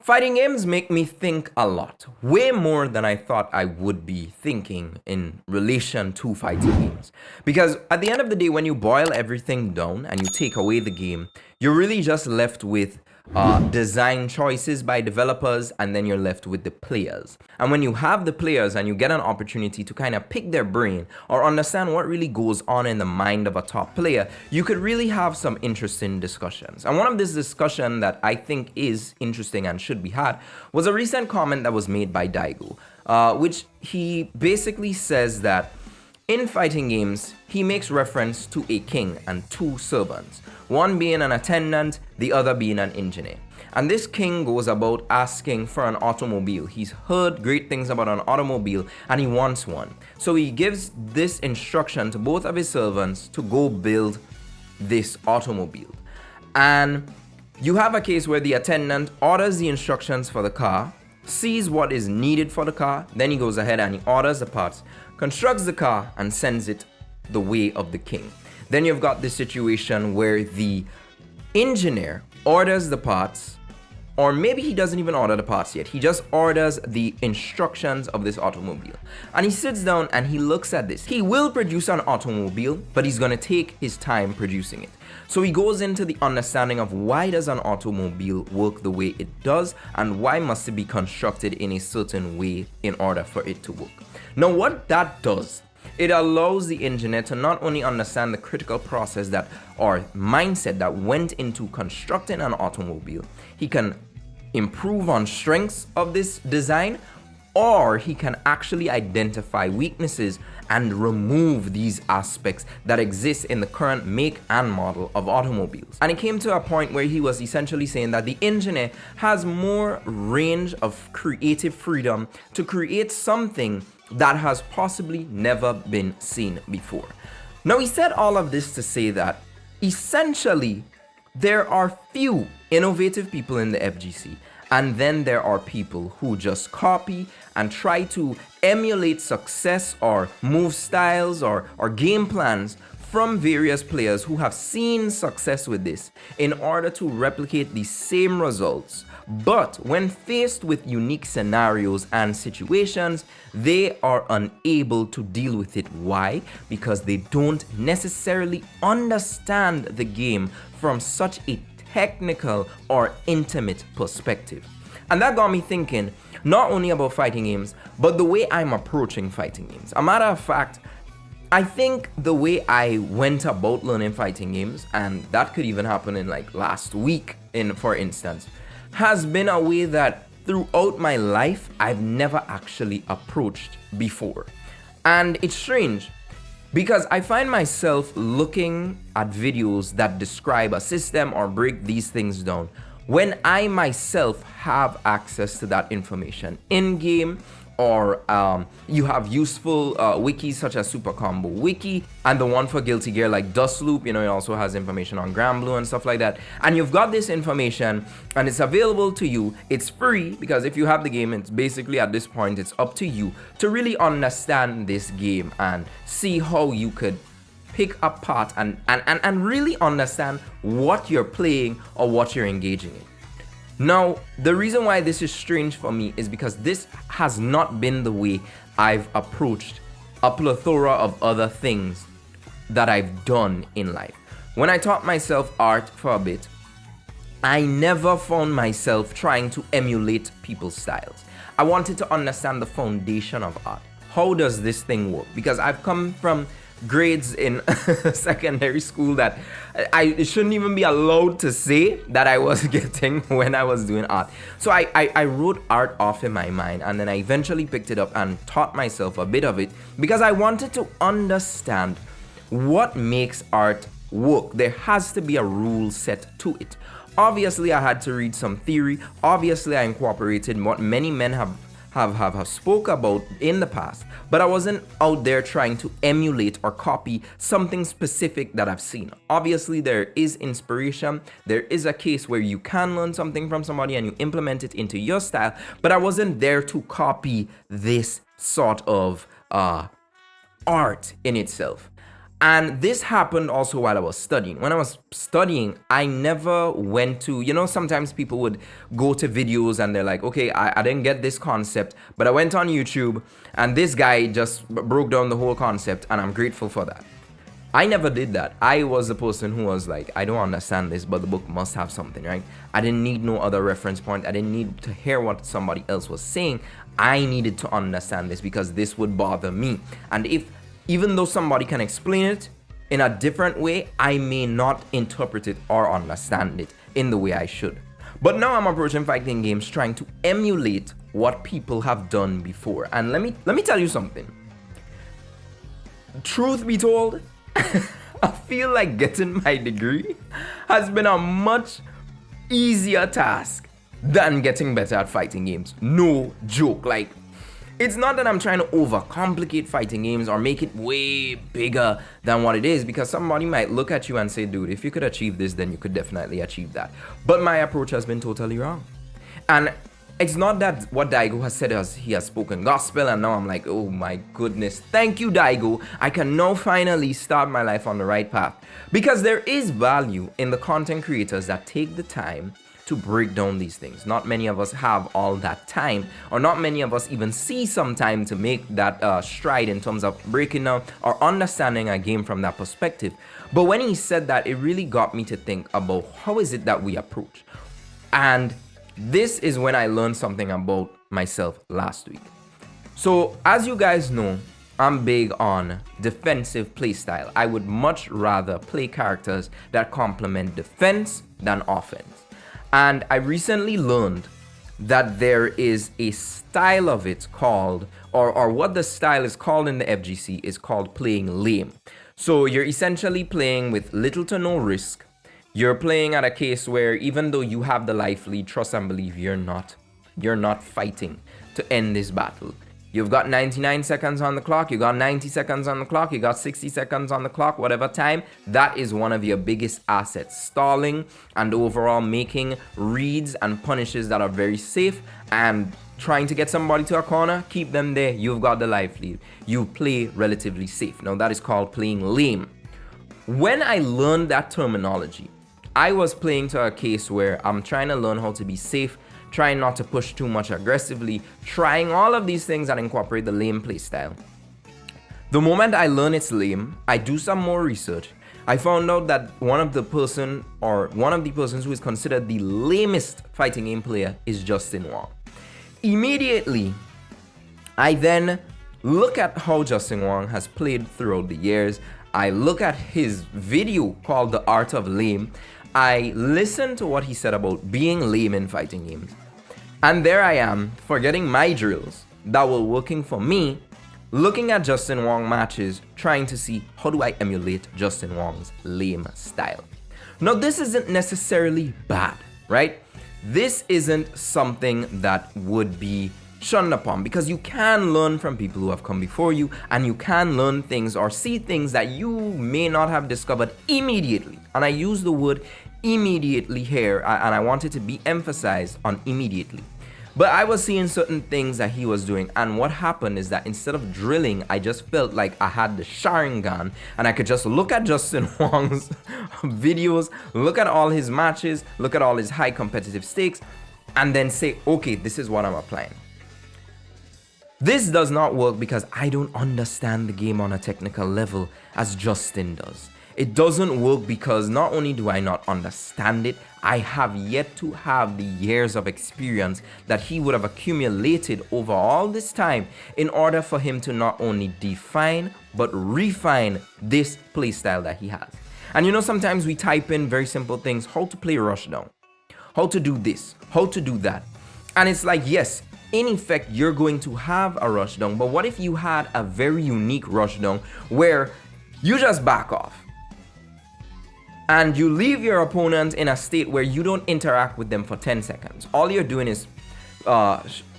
Fighting games make me think a lot, way more than I thought I would be thinking in relation to fighting games. Because at the end of the day, when you boil everything down and you take away the game, you're really just left with design choices by developers, and then you're left with the players. And when you have the players and you get an opportunity to kind of pick their brain or understand what really goes on in the mind of a top player, you could really have some interesting discussions. And one of this discussion that I think is interesting and should be had was a recent comment that was made by Daigo, which he basically says that in fighting games, he makes reference to a king and two servants, one being an attendant, the other being an engineer. And this king goes about asking for an automobile. He's heard great things about an automobile and he wants one. So he gives this instruction to both of his servants to go build this automobile. And you have a case where the attendant orders the instructions for the car, sees what is needed for the car, then he goes ahead and he orders the parts, constructs the car, and sends it the way of the king. Then you've got this situation where the engineer orders the parts, or maybe he doesn't even order the parts yet. He just orders the instructions of this automobile. And he sits down and he looks at this. He will produce an automobile, but he's going to take his time producing it. So he goes into the understanding of why does an automobile work the way it does, and why must it be constructed in a certain way in order for it to work. Now what that does, it allows the engineer to not only understand the critical process that or mindset that went into constructing an automobile, he can improve on strengths of this design, or he can actually identify weaknesses and remove these aspects that exist in the current make and model of automobiles. And it came to a point where he was essentially saying that the engineer has more range of creative freedom to create something that has possibly never been seen before. Now, he said all of this to say that essentially there are few innovative people in the FGC, and then there are people who just copy and try to emulate success or move styles or game plans from various players who have seen success with this in order to replicate the same results. But when faced with unique scenarios and situations, they are unable to deal with it. Why? Because they don't necessarily understand the game from such a technical or intimate perspective. And that got me thinking not only about fighting games, but the way I'm approaching fighting games. A matter of fact, I think the way I went about learning fighting games, and that could even happen in like last week, for instance, has been a way that throughout my life I've never actually approached before. And it's strange because I find myself looking at videos that describe a system or break these things down when I myself have access to that information in game, or you have useful wikis such as Super Combo Wiki, and the one for Guilty Gear like Dust Loop, it also has information on Granblue and stuff like that. And you've got this information and it's available to you. It's free because if you have the game, it's basically at this point, it's up to you to really understand this game and see how you could pick apart and really understand what you're playing or what you're engaging in. Now, the reason why this is strange for me is because this has not been the way I've approached a plethora of other things that I've done in life. When I taught myself art for a bit, I never found myself trying to emulate people's styles. I wanted to understand the foundation of art. How does this thing work? Because I've come from grades in secondary school that I shouldn't even be allowed to say that I was getting when I was doing art. So I wrote art off in my mind, and then I eventually picked it up and taught myself a bit of it because I wanted to understand what makes art work. There has to be a rule set to it. Obviously, I had to read some theory. Obviously, I incorporated what many men have spoke about in the past, but I wasn't out there trying to emulate or copy something specific that I've seen. Obviously, there is inspiration. There is a case where you can learn something from somebody and you implement it into your style, but I wasn't there to copy this sort of art in itself. And this happened also while I was studying. When I was studying, I never went to, sometimes people would go to videos and they're like, okay, I didn't get this concept, but I went on YouTube and this guy just broke down the whole concept, and I'm grateful for that. I never did that. I was the person who was like, I don't understand this, but the book must have something, right? I didn't need no other reference point. I didn't need to hear what somebody else was saying. I needed to understand this because this would bother me. And even though somebody can explain it in a different way, I may not interpret it or understand it in the way I should. But now I'm approaching fighting games trying to emulate what people have done before. And let me tell you something. Truth be told, I feel like getting my degree has been a much easier task than getting better at fighting games. No joke. Like, it's not that I'm trying to overcomplicate fighting games or make it way bigger than what it is, because somebody might look at you and say, dude, if you could achieve this, then you could definitely achieve that. But my approach has been totally wrong. And it's not that what Daigo has said as he has spoken gospel, and now I'm like, oh my goodness, thank you, Daigo. I can now finally start my life on the right path. Because there is value in the content creators that take the time to break down these things. Not many of us have all that time, or not many of us even see some time to make that stride in terms of breaking down or understanding a game from that perspective. But when he said that, it really got me to think about how is it that we approach. And this is when I learned something about myself last week. So as you guys know, I'm big on defensive playstyle. I would much rather play characters that complement defense than offense. And I recently learned that there is a style of it called, or what the style is called in the FGC is called playing lame. So you're essentially playing with little to no risk. You're playing at a case where even though you have the life lead, trust and believe you're not fighting to end this battle. You've got 99 seconds on the clock, you got 90 seconds on the clock, you got 60 seconds on the clock, whatever time. That is one of your biggest assets. Stalling and overall making reads and punishes that are very safe and trying to get somebody to a corner, keep them there. You've got the life lead. You play relatively safe. Now that is called playing lame. When I learned that terminology, I was playing to a case where I'm trying to learn how to be safe, trying not to push too much aggressively, trying all of these things that incorporate the lame playstyle. The moment I learn it's lame, I do some more research. I found out that one of the persons who is considered the lamest fighting game player is Justin Wong. Immediately, I then look at how Justin Wong has played throughout the years. I look at his video called The Art of Lame. I listen to what he said about being lame in fighting games. And there I am, forgetting my drills that were working for me, looking at Justin Wong matches, trying to see how do I emulate Justin Wong's lame style. Now this isn't necessarily bad, right? This isn't something that would be shunned upon, because you can learn from people who have come before you, and you can learn things or see things that you may not have discovered immediately. And I use the word immediately here, and I want it to be emphasized on immediately. But I was seeing certain things that he was doing, and what happened is that instead of drilling, I just felt like I had the Sharingan, and I could just look at Justin Wong's videos, look at all his matches, look at all his high competitive stakes, and then say, okay, this is what I'm applying. This does not work because I don't understand the game on a technical level as Justin does. It doesn't work because not only do I not understand it, I have yet to have the years of experience that he would have accumulated over all this time in order for him to not only define but refine this playstyle that he has. And sometimes we type in very simple things, how to play rushdown, how to do this, how to do that. And it's like, yes, in effect, you're going to have a rushdown, but what if you had a very unique rushdown where you just back off and you leave your opponent in a state where you don't interact with them for 10 seconds. All you're doing is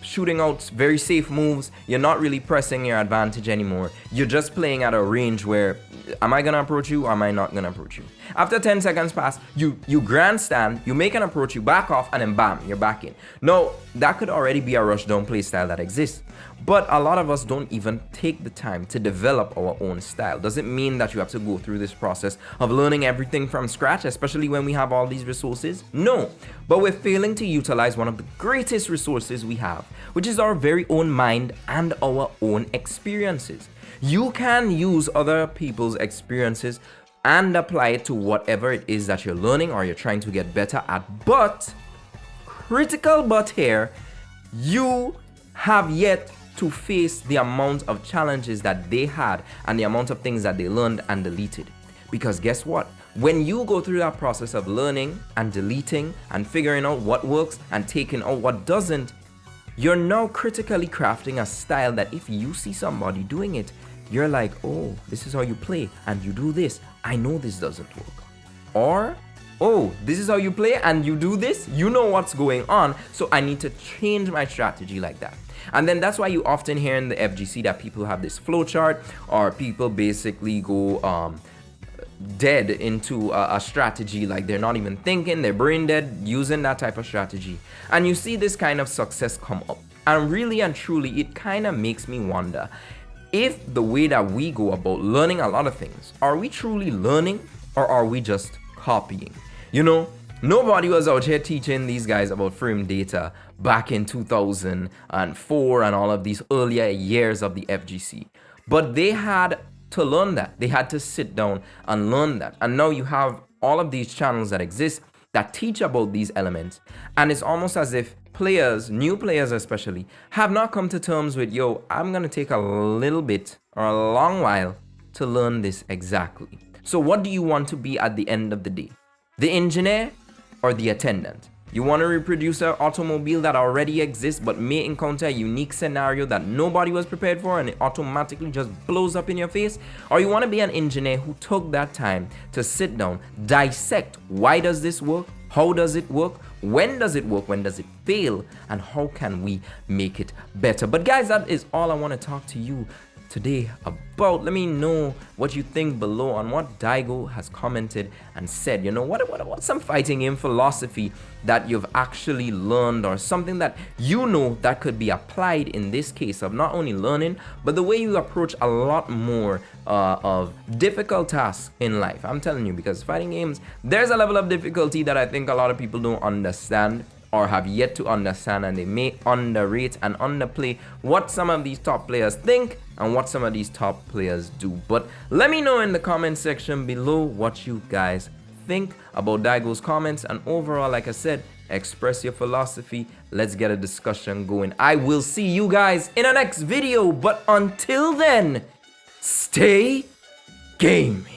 shooting out very safe moves. You're not really pressing your advantage anymore. You're just playing at a range where am I gonna approach you or am I not gonna approach you? After 10 seconds pass, you grandstand, you make an approach, you back off, and then bam, you're back in. No, that could already be a rush down play style that exists. But a lot of us don't even take the time to develop our own style. Doesn't mean that you have to go through this process of learning everything from scratch, especially when we have all these resources. No, but we're failing to utilize one of the greatest resources we have, which is our very own mind and our own experiences. You can use other people's experiences and apply it to whatever it is that you're learning or you're trying to get better at. But, critical but here, you have yet to face the amount of challenges that they had and the amount of things that they learned and deleted. Because guess what? When you go through that process of learning and deleting and figuring out what works and taking out what doesn't, you're now critically crafting a style that if you see somebody doing it, you're like, oh, this is how you play and you do this. I know this doesn't work. Or, oh, this is how you play and you do this. You know what's going on. So I need to change my strategy like that. And then that's why you often hear in the FGC that people have this flowchart or people basically go dead into a strategy, like they're not even thinking, they're brain dead using that type of strategy. And you see this kind of success come up. And really and truly, it kind of makes me wonder if the way that we go about learning a lot of things, are we truly learning or are we just copying? You know, nobody was out here teaching these guys about frame data back in 2004 and all of these earlier years of the FGC. But they had to learn that. They had to sit down and learn that. And now you have all of these channels that exist that teach about these elements. And it's almost as if players, new players especially, have not come to terms with, yo, I'm going to take a little bit or a long while to learn this exactly. So what do you want to be at the end of the day? The engineer or the attendant? You want to reproduce an automobile that already exists but may encounter a unique scenario that nobody was prepared for and it automatically just blows up in your face? Or you want to be an engineer who took that time to sit down, dissect, why does this work? How does it work? When does it work? When does it fail? And how can we make it better? But guys, that is all I want to talk to you today about. Let me know what you think below on what Daigo has commented and said. You know, what's some fighting game philosophy that you've actually learned, or something that you know that could be applied in this case of not only learning, but the way you approach a lot more of difficult tasks in life. I'm telling you, because fighting games, there's a level of difficulty that I think a lot of people don't understand or have yet to understand, and they may underrate and underplay what some of these top players think and what some of these top players do. But let me know in the comment section below what you guys think about Daigo's comments, and overall, like I said, express your philosophy. Let's get a discussion going. I will see you guys in the next video, but until then, stay gaming.